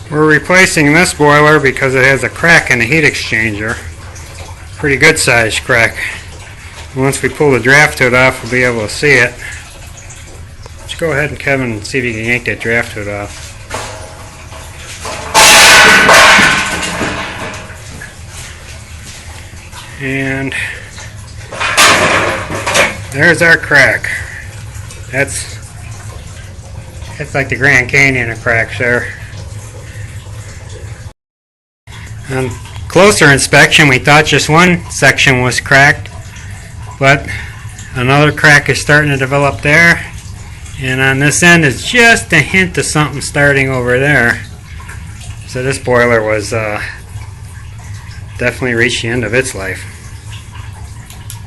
We're replacing this boiler because it has a crack in the heat exchanger. Pretty good sized crack. Once we pull the draft hood off, we'll be able to see it. Let's go ahead and Kevin see if you can yank that draft hood off. And there's our crack. That's like the Grand Canyon of cracks there. On closer inspection, we thought just one section was cracked, but another crack is starting to develop there, and on this end is just a hint of something starting over there. So this boiler was definitely reached the end of its life.